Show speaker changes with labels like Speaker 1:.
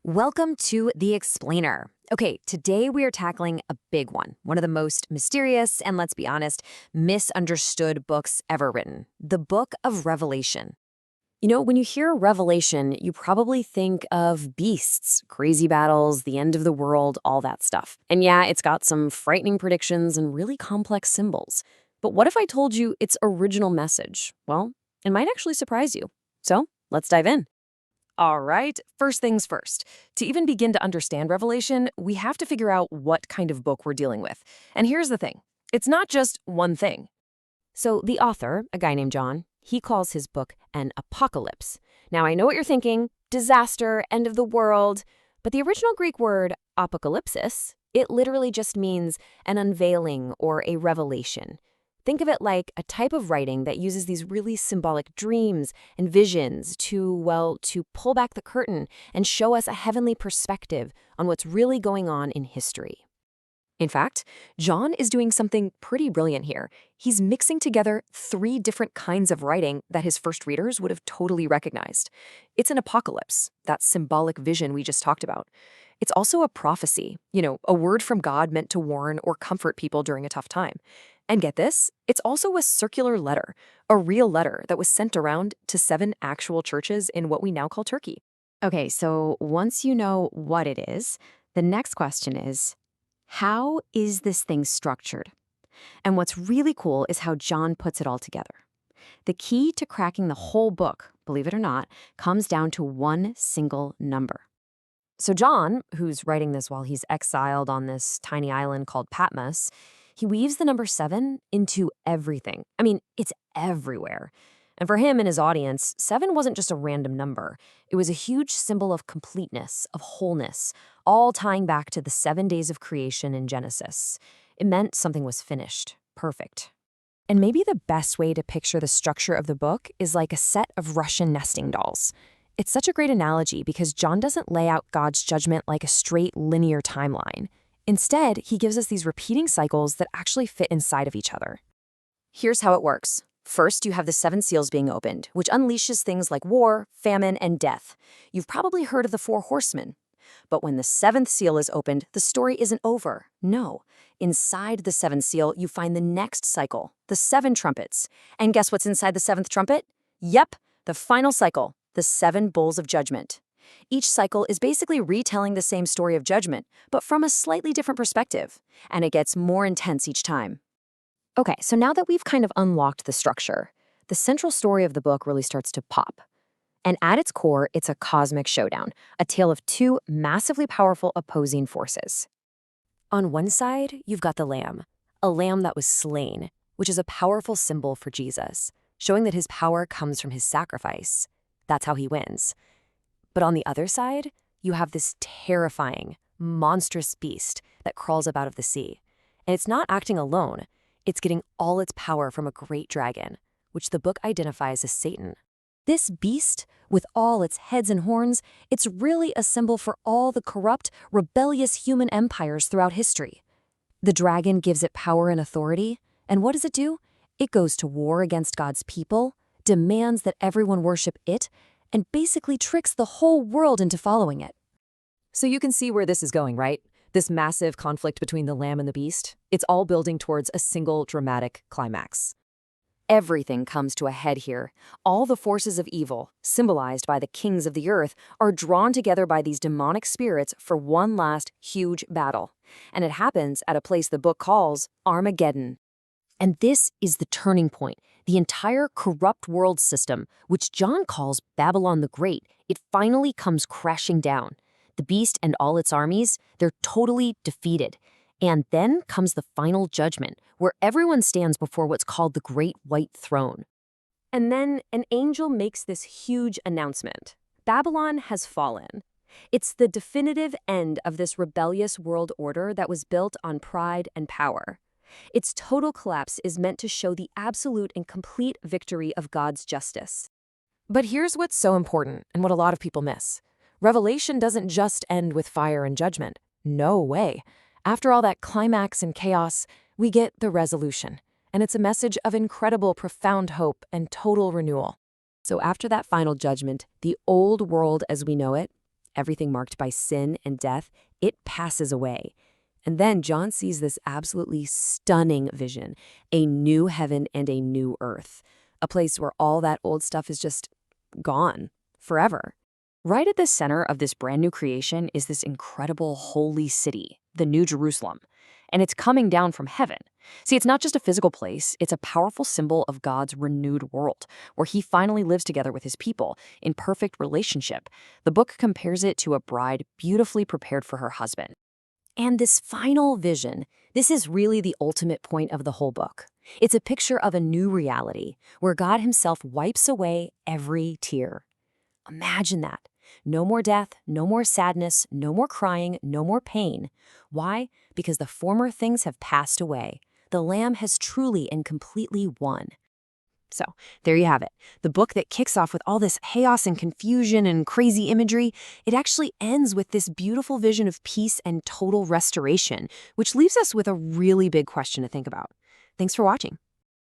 Speaker 1: Welcome to The Explainer. Okay, today we are tackling a big one of the most mysterious and, let's be honest, misunderstood books ever written, the Book of Revelation. When you hear Revelation, you probably think of beasts, crazy battles, the end of the world, all that stuff. And yeah, it's got some frightening predictions and really complex symbols. But what if I told you its original message? Well, it might actually surprise you. So, let's dive in. All right, first things first. To even begin to understand Revelation, we have to figure out what kind of book we're dealing with. And here's the thing. It's not just one thing. So the author, a guy named John, he calls his book an apocalypse. Now, I know what you're thinking, disaster, end of the world. But the original Greek word apocalypsis, it literally just means an unveiling or a revelation. Think of it like a type of writing that uses these really symbolic dreams and visions to pull back the curtain and show us a heavenly perspective on what's really going on in history. In fact, John is doing something pretty brilliant here. He's mixing together three different kinds of writing that his first readers would have totally recognized. It's an apocalypse, that symbolic vision we just talked about. It's also a prophecy, a word from God meant to warn or comfort people during a tough time. And get this, it's also a circular letter, a real letter that was sent around to 7 actual churches in what we now call Turkey. Okay, so once you know what it is, the next question is, how is this thing structured? And what's really cool is how John puts it all together. The key to cracking the whole book, believe it or not, comes down to one single number. So John, who's writing this while he's exiled on this tiny island called Patmos, he weaves the number 7 into everything. I mean, it's everywhere. And for him and his audience, 7 wasn't just a random number. It was a huge symbol of completeness, of wholeness, all tying back to the 7 days of creation in Genesis. It meant something was finished, perfect. And maybe the best way to picture the structure of the book is like a set of Russian nesting dolls. It's such a great analogy because John doesn't lay out God's judgment like a straight linear timeline. Instead, he gives us these repeating cycles that actually fit inside of each other. Here's how it works. First, you have the 7 seals being opened, which unleashes things like war, famine, and death. You've probably heard of the 4 horsemen. But when the 7th seal is opened, the story isn't over. No. Inside the 7th seal, you find the next cycle, the 7 trumpets. And guess what's inside the 7th trumpet? Yep, the final cycle, the 7 bowls of judgment. Each cycle is basically retelling the same story of judgment, but from a slightly different perspective. And it gets more intense each time. Okay, so now that we've kind of unlocked the structure, the central story of the book really starts to pop. And at its core, it's a cosmic showdown, a tale of 2 massively powerful opposing forces. On one side, you've got the lamb, a lamb that was slain, which is a powerful symbol for Jesus, showing that his power comes from his sacrifice. That's how he wins. But on the other side, you have this terrifying, monstrous beast that crawls up out of the sea. And it's not acting alone. It's getting all its power from a great dragon, which the book identifies as Satan. This beast, with all its heads and horns, it's really a symbol for all the corrupt, rebellious human empires throughout history. The dragon gives it power and authority, and what does it do? It goes to war against God's people, demands that everyone worship it, and basically tricks the whole world into following it. So you can see where this is going, right? This massive conflict between the lamb and the beast, it's all building towards a single dramatic climax. Everything comes to a head here. All the forces of evil, symbolized by the kings of the earth, are drawn together by these demonic spirits for one last huge battle. And it happens at a place the book calls Armageddon. And this is the turning point. The entire corrupt world system, which John calls Babylon the Great, it finally comes crashing down. The beast and all its armies, they're totally defeated. And then comes the final judgment, where everyone stands before what's called the Great White Throne. And then an angel makes this huge announcement. Babylon has fallen. It's the definitive end of this rebellious world order that was built on pride and power. Its total collapse is meant to show the absolute and complete victory of God's justice. But here's what's so important and what a lot of people miss. Revelation doesn't just end with fire and judgment. No way. After all that climax and chaos, we get the resolution. And it's a message of incredible, profound hope and total renewal. So after that final judgment, the old world as we know it,
Speaker 2: everything marked by sin and death, it passes away. And then John sees this absolutely stunning vision, a new heaven and a new earth, a place where all that old stuff is just gone forever.
Speaker 3: Right at the center of this brand new creation is this incredible holy city, the New Jerusalem. And it's coming down from heaven. See, it's not just a physical place, it's a powerful symbol of God's renewed world, where he finally lives together with his people in perfect relationship. The book compares it to a bride beautifully prepared for her husband.
Speaker 2: And this final vision, this is really the ultimate point of the whole book. It's a picture of a new reality where God himself wipes away every tear. Imagine that. No more death, no more sadness, no more crying, no more pain. Why? Because the former things have passed away. The Lamb has truly and completely won. So, there you have it. The book that kicks off with all this chaos and confusion and crazy imagery, it actually ends with this beautiful vision of peace and total restoration, which leaves us with a really big question to think about. Thanks for watching.